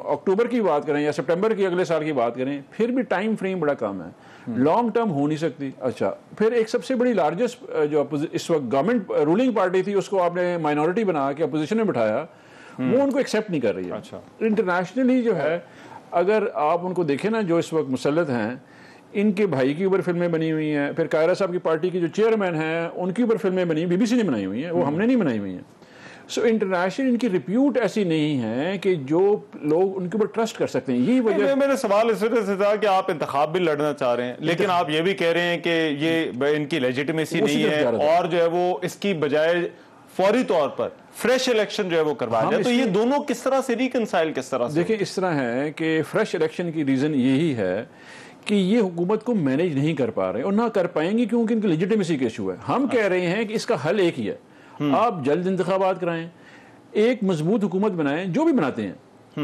अक्टूबर की बात करें या सितंबर की अगले साल की बात करें, फिर भी टाइम फ्रेम बड़ा कम है, लॉन्ग टर्म हो नहीं सकती। अच्छा, फिर एक सबसे बड़ी लार्जेस्ट जो इस वक्त गवर्नमेंट रूलिंग पार्टी थी उसको आपने माइनॉरिटी बना के अपोजिशन में बिठाया, वो उनको एक्सेप्ट नहीं कर रही है। अच्छा। इंटरनेशनली जो है अगर आप उनको देखें ना, जो इस वक्त मुसल्लत हैं, इनके भाई की ऊपर फिल्में बनी हुई हैं, फिर कायरा साहब की पार्टी के जो चेयरमैन हैं उनकी ऊपर फिल्में बनी, बीबीसी ने बनाई हुई हैं, वो हमने नहीं बनाई हुई हैं। सो इंटरनेशनल इनकी रिप्यूट ऐसी नहीं है कि जो लोग उनके ऊपर ट्रस्ट कर सकते हैं। यही वजह मेरा सवाल इस वजह से था कि आप इंतखाब भी लड़ना चाह रहे हैं, लेकिन आप ये भी कह रहे हैं कि ये इनकी लेजिटिमेसी नहीं है और जो है वो इसकी बजाय फौरी तौर पर फ्रेश इलेक्शन जो है वो करवाया जाए। तो ये दोनों किस तरह से रिकंसाइल, किस तरह से? देखिए, इस तरह है कि फ्रेश इलेक्शन की रीजन यही है कि ये हुकूमत को मैनेज नहीं कर पा रहे और ना कर पाएंगे क्योंकि इनकी लेजिटिमेसी का इशू है। हम कह रहे हैं कि इसका हल एक ही है, आप जल्द इंतखाबात कराएं, एक मजबूत हुकूमत बनाएं, जो भी बनाते हैं,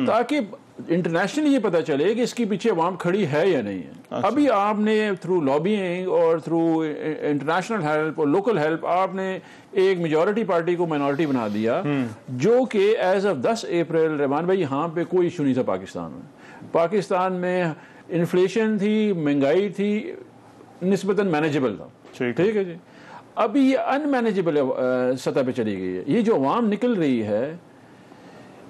ताकि इंटरनेशनली ये पता चले कि इसके पीछे अवाम खड़ी है या नहीं है। अच्छा। अभी आपने थ्रू लॉबिंग और थ्रू इंटरनेशनल हेल्प और लोकल हेल्प आपने एक मेजॉरिटी पार्टी को माइनॉरिटी बना दिया, जो कि एज ऑफ 10 अप्रैल रहमान भाई यहाँ पे कोई इशू नहीं था पाकिस्तान में इन्फ्लेशन थी, महंगाई थी, निस्बतन मैनेजेबल था। ठीक है जी। अभी ये अनमैनेजेबल सतह पे चली गई है। ये जो अवाम निकल रही है,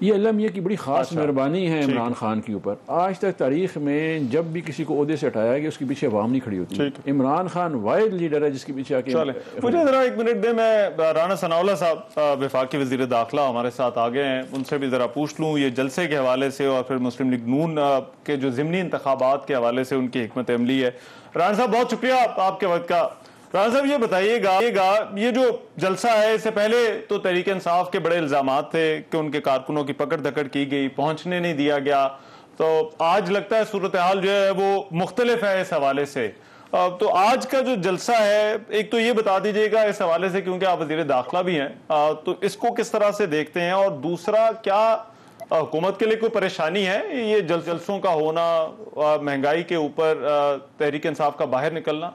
ये अल्लाह मियां की बड़ी खास मेहरबानी है इमरान खान के ऊपर। आज तक तारीख में जब भी किसी को ओहदे से हटाया गया उसके पीछे अवाम नहीं खड़ी होती। इमरान खान वाहिद लीडर है जिसके पीछे आके। मुझे जरा 1 मिनट दे, मैं राना सनाउल्लाह साहब वफाकी वजीर दाखिला हमारे साथ आ गए हैं, उनसे भी जरा पूछ लूँ ये जलसे के हवाले से और फिर मुस्लिम लीग नून के जो ज़िमनी इंतखाबात के हवाले से उनकी हिकमत अमली है। राना साहब बहुत शुक्रिया आपके वक्त का। राना साहब ये बताइएगा, ये जो जलसा है, इससे पहले तो तहरीक इंसाफ के बड़े इल्जामात थे कि उनके कारकुनों की पकड़ धकड़ की गई, पहुंचने नहीं दिया गया, तो आज लगता है सूरत हाल जो है वो मुख्तलिफ है इस हवाले से। तो आज का जो जलसा है, एक तो ये बता दीजिएगा इस हवाले से, क्योंकि आप वजीर दाखिला भी हैं, तो इसको किस तरह से देखते हैं, और दूसरा क्या हुकूमत के लिए कोई परेशानी है ये जलसों का होना, महंगाई के ऊपर तहरीक इंसाफ का बाहर निकलना?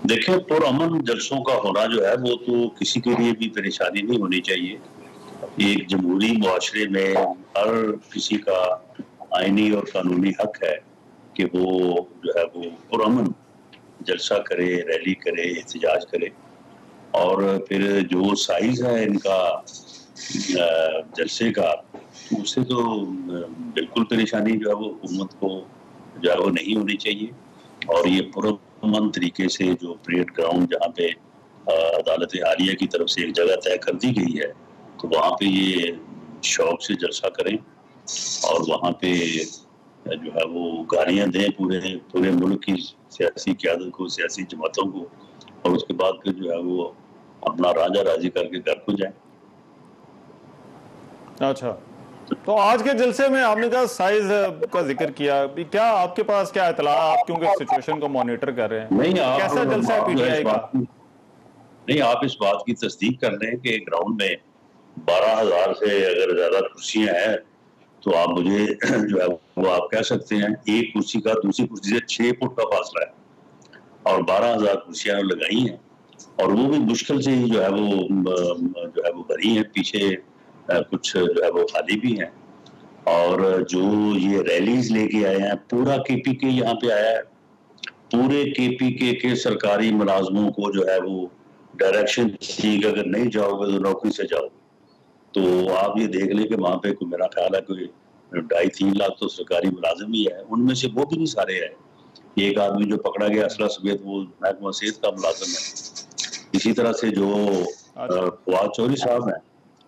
देखिए, पुरअमन जलसों का होना जो है वो तो किसी के लिए भी परेशानी नहीं होनी चाहिए। एक जमहूरी मुआशरे में हर किसी का आईनी और कानूनी हक है कि वो जो है वो पुरअमन जलसा करे, रैली करे, एहतजाज करे। और फिर जो साइज है इनका जलसे का, उससे तो बिल्कुल परेशानी जो है वो हुकूमत को जो है वो नहीं होनी चाहिए। और ये पुरअमन तरीके से जो परेड ग्राउंड जहाँ पे अदालत आलिया की तरफ से एक जगह तय कर दी गई है, तो वहाँ पे ये शौक से जलसा करें और वहाँ पे जो है वो गालियाँ दें पूरे मुल्क की सियासी क़यादत को, सियासी जमातों को, और उसके बाद फिर जो है वो अपना राजा राजी करके घर को जाए। अच्छा, तो आज के जलसे में आपने कहा साइज का जिक्र किया, क्या आपके पास क्या इतला, आप क्योंकि सिचुएशन को मॉनिटर कर रहे हैं, नहीं, कैसा जलसा है पीटीआई का? नहीं, आप इस बात की तस्दीक कर लें कि ग्राउंड में 12,000 से अगर ज्यादा कुर्सियां हैं, तो आप मुझे जो है वो आप कह सकते हैं एक कुर्सी का दूसरी कुर्सी से 6 फुट का फासला है और 12,000 कुर्सियां लगाई हैं, और वो भी मुश्किल से ही जो है वो भरी हैं। पीछे कुछ जो है वो खाली भी हैं। और जो ये रैलीज लेके आए हैं, पूरा केपीके यहाँ पे आया है। पूरे केपीके के सरकारी मुलाजमों को जो है वो डायरेक्शन थी कि अगर नहीं जाओगे तो नौकरी से जाओ। तो आप ये देख लें कि वहाँ पे कोई, मेरा ख्याल है कोई 2.5-3 लाख तो सरकारी मुलाजिम ही है, उनमें से वो भी नहीं सारे हैं। एक आदमी जो पकड़ा गया असला समेत, वो महकमा सेहत का मुलाजिम है। इसी तरह से जो फवाद चौधरी साहब हैं,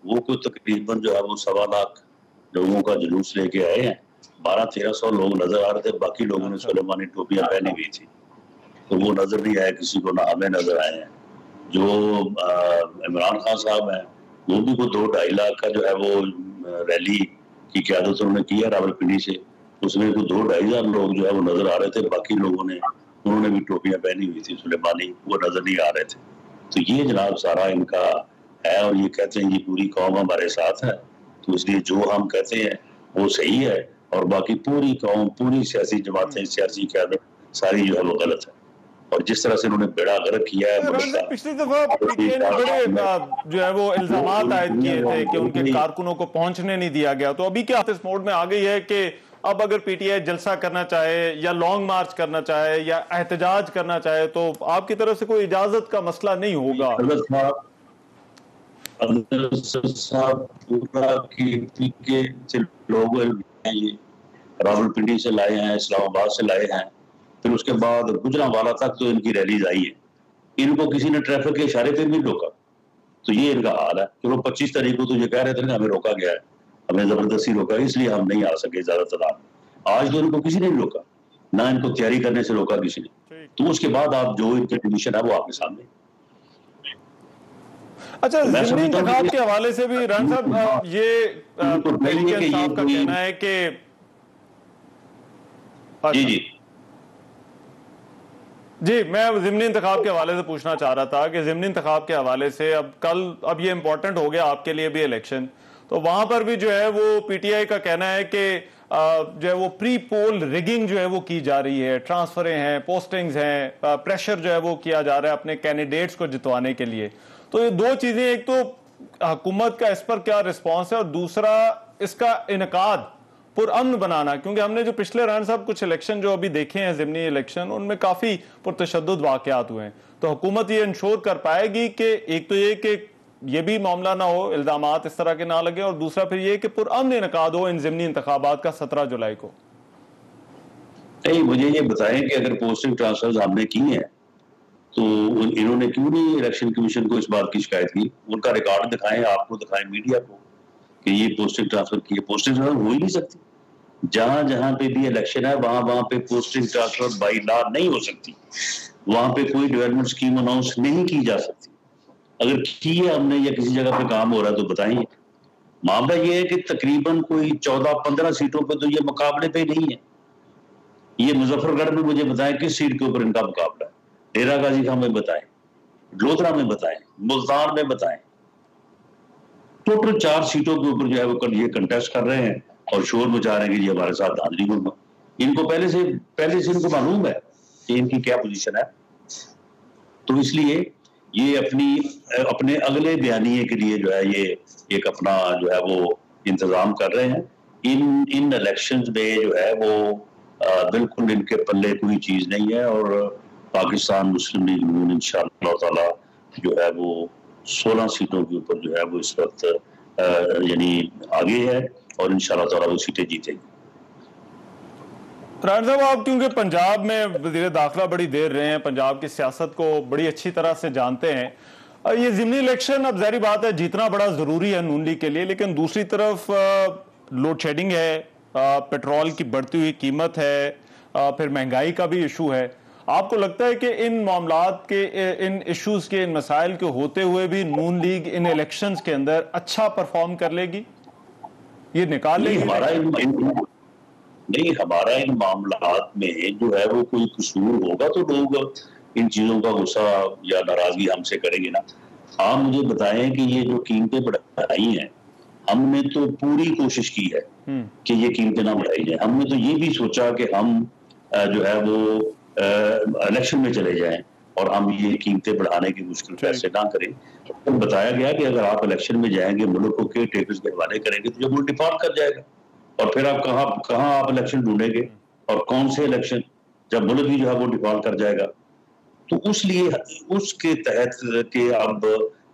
वो कोई तकरीबन जो है वो 1.25 लाख लोगों का जुलूस लेके आए हैं। 1200-1300 लोग नजर आ रहे थे, बाकी लोगों ने सुलेमानी टोपियां पहनी हुई थी, तो वो नजर नहीं आया किसी को, ना हमें नजर आए हैं। जो इमरान खान साहब हैं, वो भी को 2-2.5 लाख का जो है वो रैली की क़यादत उन्होंने की है रावलपिंडी से, उसमें को 2-2.5 हज़ार लोग जो है वो नजर आ रहे थे, बाकी लोगों ने, उन्होंने भी टोपियां पहनी हुई थी सुलेमानी, वो नजर नहीं आ रहे थे। तो ये जनाब सारा इनका है, और ये कहते हैं ये पूरी कौम हमारे साथ है, तो इसलिए जो हम कहते हैं वो सही है, और बाकी पूरी कौम, पूरी सियासी जमातें, सियासी क़यादत सारी जो है वो गलत है। और जिस तरह से उन्होंने बेड़ा गर्क किया है, पिछली दफा पीटीआई ने बड़े जो है वो इल्जामात आयद किए थे कि उनके कारकुनों को पहुंचने नहीं दिया गया, तो अभी क्या इस मोड में आ गई है कि अब अगर पीटीआई जलसा करना चाहे या लॉन्ग मार्च करना चाहे या एहतजाज करना चाहे, तो आपकी तरफ से कोई इजाजत का मसला नहीं होगा? लोग रावलपिंडी से लाए हैं, इस्लामाबाद से लाए हैं, फिर उसके बाद गुजरांवाला तक तो इनकी रैलीज आई है। इनको किसी ने ट्रैफिक के इशारे पे भी रोका, तो ये इनका हाल है। चलो 25 तारीख को तो ये कह रहे थे ना हमें रोका गया है, हमें जबरदस्ती रोका, इसलिए हम नहीं आ सके ज्यादातर। आज तो इनको किसी ने नहीं रोका, ना इनको तैयारी करने से रोका किसी ने। तो उसके बाद आप जो इनकी कंडीशन है वो आपके सामने। अच्छा, ज़िमनी इंतखाब के हवाले से भी रान साहब ये तहरीक इंसाफ का कहना है कि जी जी, मैं ज़िमनी इंतखाब के हवाले से पूछना चाह रहा था कि ज़िमनी इंतखाब के हवाले से अब ये इम्पोर्टेंट हो गया आपके लिए भी इलेक्शन, तो वहां पर भी जो है वो पीटीआई का कहना है कि जो है वो प्री पोल रिगिंग जो है वो की जा रही है, ट्रांसफरें हैं, पोस्टिंग्स हैं, प्रेशर जो है वो किया जा रहा है अपने कैंडिडेट्स को जितवाने के लिए। तो ये दो चीजें, एक तो हुकूमत का इस पर क्या रिस्पॉन्स है और दूसरा इसका इनकाद पुरअमन बनाना, क्योंकि हमने जो पिछले रान साहब कुछ इलेक्शन जो अभी देखे हैं ज़िमनी इलेक्शन, उनमें काफी पुरतशद्दुद वाकयात हुए हैं। तो हुकूमत ये इंश्योर कर पाएगी कि एक तो ये कि ये भी मामला ना हो, इल्जामात इस तरह के ना लगे, और दूसरा फिर ये कि पुरअमन इनकाद हो इन ज़िमनी इंतखाबात का 17 जुलाई को। नहीं, मुझे ये बताएं कि अगर पोस्टिंग ट्रांसफर हमने की हैं तो इन्होंने क्यों नहीं इलेक्शन कमीशन को इस बात की शिकायत की? उनका रिकॉर्ड दिखाएं, आपको दिखाएं, मीडिया को, कि ये पोस्टिंग ट्रांसफर की है। पोस्टिंग ट्रांसफर हो ही नहीं सकती। जहां जहां पे भी इलेक्शन है वहां वहां पे पोस्टिंग ट्रांसफर बाई लॉ नहीं हो सकती। वहां पे कोई डेवलपमेंट स्कीम अनाउंस नहीं की जा सकती। अगर की है हमने या किसी जगह पे काम हो रहा है तो बताएं। मामला ये है कि तकरीबन कोई 14-15 सीटों पे तो ये मुकाबले पे नहीं है। ये मुजफ्फरगढ़ में मुझे बताएं किस सीट के ऊपर इनका मुकाबला है। डेरा गाजी खां में बताएं, लोधरा में बताएं, मुल्तान में बताएं। टोटल 4 सीटों के ऊपर जो है वो ये कंटेस्ट कर रहे हैं और शोर मचा रहे हैं कि ये हमारे साथ धांधली होगा। इनको पहले से इनको मालूम है कि इनकी क्या पोजीशन है, तो इसलिए ये अपने अगले बयानिए के लिए जो है ये एक अपना जो है वो इंतजाम कर रहे हैं। इन इलेक्शंस में जो है वो बिल्कुल इनके पल्ले कोई चीज नहीं है, और पाकिस्तान मुस्लिम लीग नून इंशाअल्लाह ताला जो है वो 16 सीटों के ऊपर जो है वो इस वक्त यानी आगे है और इंशाअल्लाह ताला वो सीटें जीतेगी। राणा साहब, आप क्योंकि पंजाब में वज़ीर दाखिला बड़ी देर रहे हैं, पंजाब की सियासत को बड़ी अच्छी तरह से जानते हैं, ये ज़िमनी इलेक्शन अब ज़ाहिर बात है जीतना बड़ा ज़रूरी है नून लीग के लिए, लेकिन दूसरी तरफ लोड शेडिंग है, पेट्रोल की बढ़ती हुई कीमत है, फिर महंगाई का भी इशू है। आपको लगता है कि इन मामलात के, इन इश्यूज के, इन मसाइल के होते हुए भी नून लीग इन इलेक्शंस के अंदर अच्छा परफॉर्म कर लेगी, ये निकाल लेगी? हमारा इन मामलात में जो है वो कोई कसूर होगा तो लोग इन चीजों का गुस्सा या नाराजगी हमसे करेंगे ना। आप मुझे बताएं कि ये जो कीमतें बढ़ाई हैं, हमने तो पूरी कोशिश की है कि ये कीमतें ना बढ़ाई जाए। हमने तो ये भी सोचा कि हम जो है वो इलेक्शन में चले जाएं और हम ये कीमतें बढ़ाने की मुश्किल पैसे ना करें। तो बताया गया कि अगर आप इलेक्शन में जाएंगे, मुल्क को केयर टेकर्स के हवाले करेंगे, तो जब वो डिफॉल्ट कर जाएगा और फिर आप कहाँ आप इलेक्शन ढूंढेंगे और कौन से इलेक्शन, जब मुल्क ही जो है वो डिफॉल्ट कर जाएगा। तो उसके तहत के अब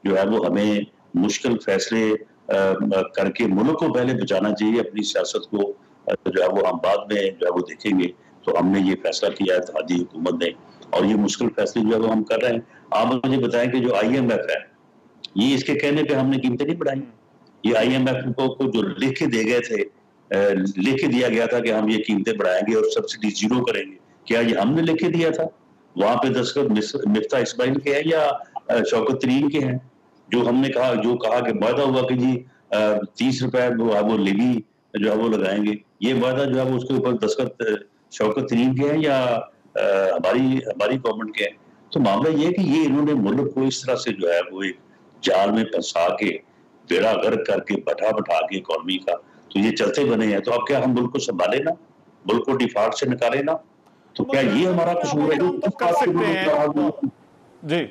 जो है वो हमें मुश्किल फैसले करके मुल्क को पहले बचाना चाहिए, अपनी सियासत को जो है वो हम बाद में जो है वो देखेंगे। तो हमने ये फैसला किया है इत्तेहादी हुकूमत ने, और ये मुश्किल फैसले जो है वो हम कर रहे हैं। आप मुझे बताएं कि जो IMF है, ये इसके कहने पे हमने कीमतें नहीं बढ़ाई। ये IMF को जो लिख के दिया गया था कि हम ये कीमतें बढ़ाएंगे और सब्सिडी जीरो करेंगे, क्या ये हमने लिख के दिया था? वहां पे दस्तखत मिफ्ता इस्माइल के हैं या शौकत तरीन के हैं? जो हमने कहा कि वादा हुआ कि जी 30 रुपए वो लेवी जो है वो लगाएंगे, ये वादा जो है वो उसके ऊपर दस्तखत शौकत तरीन के हैं या हमारी गवर्नमेंट के हैं? तो मामला ये है कि ये इन्होंने मुल्क को इस तरह से जो है वो एक जाल में फंसा के, बेड़ा गर्क करके, बैठा के इकोनॉमी का, तो ये चलते बने हैं। तो अब क्या हम मुल्क को संभाले ना, मुल्क को डिफॉल्ट से निकाले ना? तो क्या ये हमारा कसूर है? कर सकते हैं जी।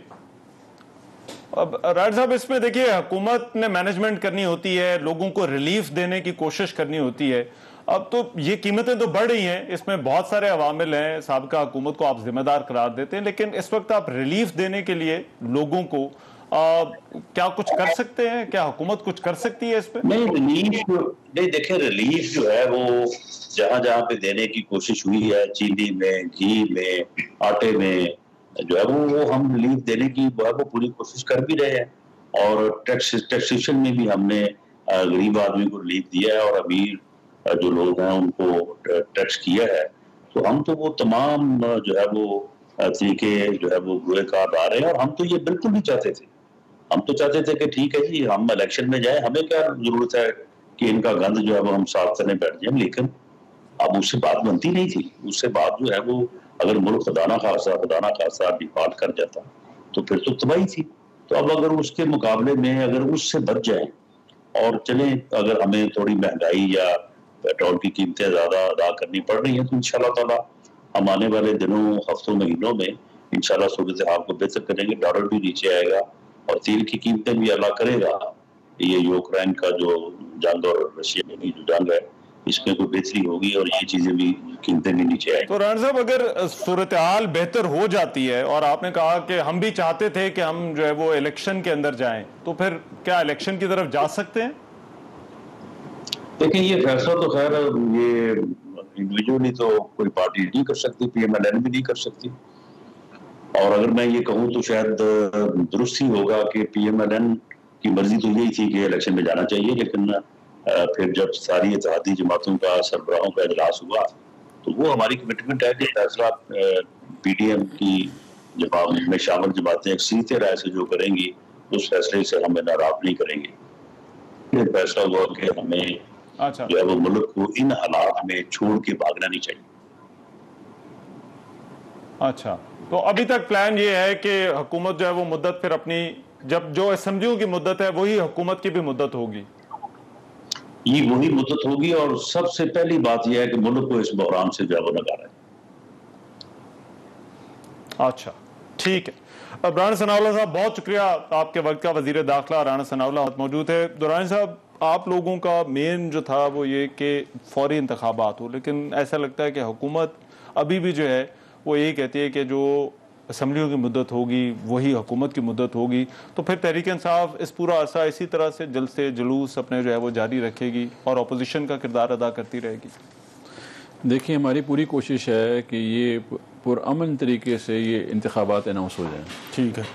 अब राज साहब, इसमें देखिए हुकूमत ने मैनेजमेंट करनी होती है, लोगों को रिलीफ देने की कोशिश करनी होती है। अब तो ये कीमतें तो बढ़ रही हैं, इसमें बहुत सारे अवामिल हैं, साबिका हुकूमत को आप जिम्मेदार करार देते हैं, लेकिन इस वक्त आप रिलीफ देने के लिए लोगों को क्या कुछ कर सकते हैं? क्या हुकूमत कुछ कर सकती है इस पे? नहीं, देखिए रिलीफ जो है वो जहां जहां पे देने की कोशिश हुई है, चीनी में, घी में, आटे में, जो है वो हम रिलीफ देने की वो पूरी कोशिश कर भी रहे हैं। और टैक्सेशन में भी हमने गरीब आदमी को रिलीफ दिया है और अमीर जो लोग हैं उनको टैक्स किया है। तो हम तो वो तमाम जो है वो तरीके जो है वो बुरे कार आ रहे हैं, और हम तो ये बिल्कुल नहीं चाहते थे। हम तो चाहते थे कि ठीक है जी, हम इलेक्शन में जाए, हमें क्या जरूरत है कि इनका गंद जो है वो हम साफ करने बैठ जाए। लेकिन अब उससे बात बनती नहीं थी। उससे बात जो है वो अगर मुल्क खुदा ना खासा डिफॉल्ट कर जाता तो फिर तो तबाही थी। तो अब अगर उसके मुकाबले में अगर उससे बच जाए और चले, अगर हमें थोड़ी महंगाई या पेट्रोल की कीमतें ज्यादा अदा करनी पड़ रही हैं तो इंशाल्लाह ताला हम आने वाले दिनों, हफ्तों, महीनों में इंशाल्लाह सूरत हाल को बेहतर करेंगे। डॉलर भी नीचे आएगा और तेल की कीमतें भी अल्लाह करेगा, ये यूक्रेन का जो जंग और रशिया की जो जंग है इसमें कोई बेहतरी होगी और ये चीजें भी, कीमतें भी नीचे आएंगी। तो राणा साहब, अगर सूरत हाल बेहतर हो जाती है और आपने कहा कि हम भी चाहते थे कि हम जो है वो इलेक्शन के अंदर जाएं, तो फिर क्या इलेक्शन की तरफ जा सकते हैं? देखिए, ये फैसला तो खैर ये इंडिविजुअली तो कोई पार्टी नहीं कर सकती, पीएमएलएन भी नहीं कर सकती। और अगर मैं ये कहूँ तो शायद दुरुस्त ही होगा कि पीएमएलएन की मर्जी तो यही थी कि इलेक्शन में जाना चाहिए, लेकिन फिर जब सारी इत्तेहादी जमातों का सरबराहों का इजलास हुआ तो वो हमारी कमिटमेंट है कि फैसला पीडीएम की जमात में शामिल जमातें अक्सरियत राय से जो करेंगी उस फैसले से हमें नाराज नहीं करेंगे। फिर फैसला हुआ कि हमें अच्छा, जो है वो मुल्क को इन हालात में छोड़ के भागना नहीं चाहिए। अच्छा, तो अभी तक प्लान ये है कि हुकूमत जो है वो मुद्दत फिर अपनी, जब जो असेंबलियों की मुद्दत है वही हुकूमत की भी मुद्दत होगी? ये वही मुद्दत होगी और सबसे पहली बात यह है कि मुल्क को इस बहरान से जो है वो निकाला है। अच्छा, ठीक है। अब राणा सनाउल्लाह साहब, बहुत शुक्रिया आपके वक्त का। वजीर दाखिला राणा सनाउल्लाह मौजूद है। तो राणा साहब, आप लोगों का मेन जो था वो ये कि फौरी इंतखाबात हो, लेकिन ऐसा लगता है कि हुकूमत अभी भी जो है वो यही कहती है कि जो असम्बलियों की मुद्दत होगी वही हुकूमत की मुद्दत होगी। तो फिर तहरीक इंसाफ इस पूरा अरसा इसी तरह से जलसे जुलूस अपने जो है वो जारी रखेगी और अपोजिशन का किरदार अदा करती रहेगी? देखिए, हमारी पूरी कोशिश है कि ये पुरअमन तरीके से ये इंतखाबात अनाउंस हो जाएं। ठीक है।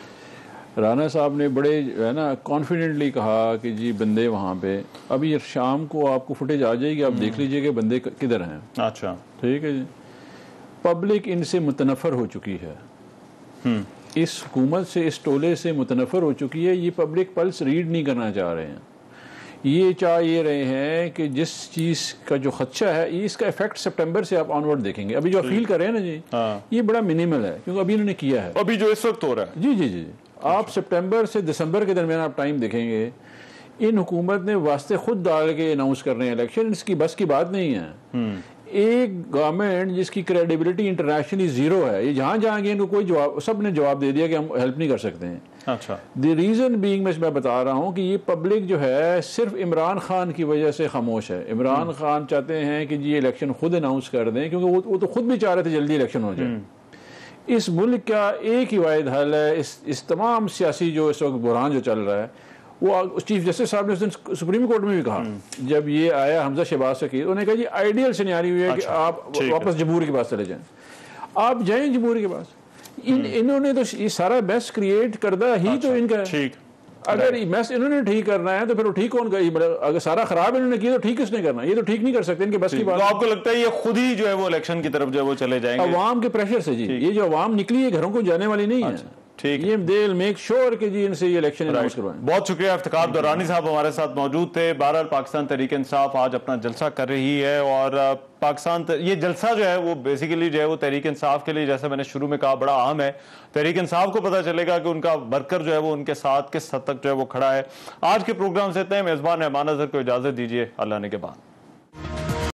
राना साहब ने बड़े जो है ना कॉन्फिडेंटली कहा कि जी बंदे वहाँ पे, अभी शाम को आपको फुटेज आ जाएगी, आप देख लीजिए कि बंदे किधर हैं। अच्छा, ठीक है जी। पब्लिक इनसे मुतनफ़र हो चुकी है, इस हुकूमत से, इस टोले से मुतनफ़र हो चुकी है। ये पब्लिक पल्स रीड नहीं करना चाह रहे हैं। ये चाह ये रहे हैं कि जिस चीज़ का जो खदशा है इसका इफेक्ट सितंबर से आप ऑनवर्ड देखेंगे। अभी जो फील कर रहे हैं ना जी, ये बड़ा मिनिमल है क्योंकि अभी इन्होंने किया है, अभी जो इस वक्त हो रहा है। जी जी जी। आप सितंबर से दिसंबर के दरमियान आप टाइम देखेंगे, इन हुकूमत ने वास्ते खुद डाल के अनाउंस कर रहे हैं इलेक्शन, इसकी बस की बात नहीं है। एक गवर्नमेंट जिसकी क्रेडिबिलिटी इंटरनेशनली जीरो है, ये जहाँ जहाँ गए इनको कोई जवाब, सब ने जवाब दे दिया कि हम हेल्प नहीं कर सकते हैं। अच्छा, द रीज़न बीइंग मैं बता रहा हूँ कि ये पब्लिक जो है सिर्फ इमरान खान की वजह से खामोश है। इमरान खान चाहते हैं कि जी इलेक्शन खुद अनाउंस कर दें, क्योंकि वो तो खुद भी चाह रहे थे जल्दी इलेक्शन हो जाए। इस मुल्क का एक ही वाहिद हल है, इस तमाम सियासी जो इस वक्त बुरहान जो चल रहा है, वो चीफ जस्टिस साहब ने उस दिन सुप्रीम कोर्ट में भी कहा, जब ये आया हमजा शहबाज से, उन्होंने कहा जी आइडियल सिनेरियो है कि आप वापस जमहूर के पास चले जाएं, आप जाएं जमहूर के पास। इन्होंने तो ये सारा मैस क्रिएट करदा ही तो इनका है। अगर मैस इन्होंने ठीक करना है तो फिर वो ठीक कौन करेगी? मतलब अगर सारा खराब इन्होंने किया तो ठीक किसने करना? ये तो ठीक नहीं कर सकते, इनके बस की बात। तो आपको लगता है ये खुद ही जो है वो इलेक्शन की तरफ जो है वो चले जाएंगे अवाम के प्रेशर से? जी, ये जो अवाम निकली है घरों को जाने वाली नहीं है। ठीक है, ये दे विल मेक श्योर कि जी इनसे ये इलेक्शन अनाउंस करवाएं। बहुत शुक्रिया। इफ्तिखार दुरानी साहब हमारे साथ मौजूद थे। बहरहाल पाकिस्तान तहरीक इंसाफ आज अपना जलसा कर रही है और पाकिस्तान ये जलसा जो है वो बेसिकली जो है वो तहरीक इंसाफ के लिए, जैसे मैंने शुरू में कहा, बड़ा अहम है। तहरीक इंसाफ को पता चलेगा कि उनका वर्कर जो है वो उनके साथ किस हद तक जो है वो खड़ा है। आज के प्रोग्राम से इतना ही। मेजबान रहमान अजहर को इजाजत दीजिए। अल्लाह ने के बाद।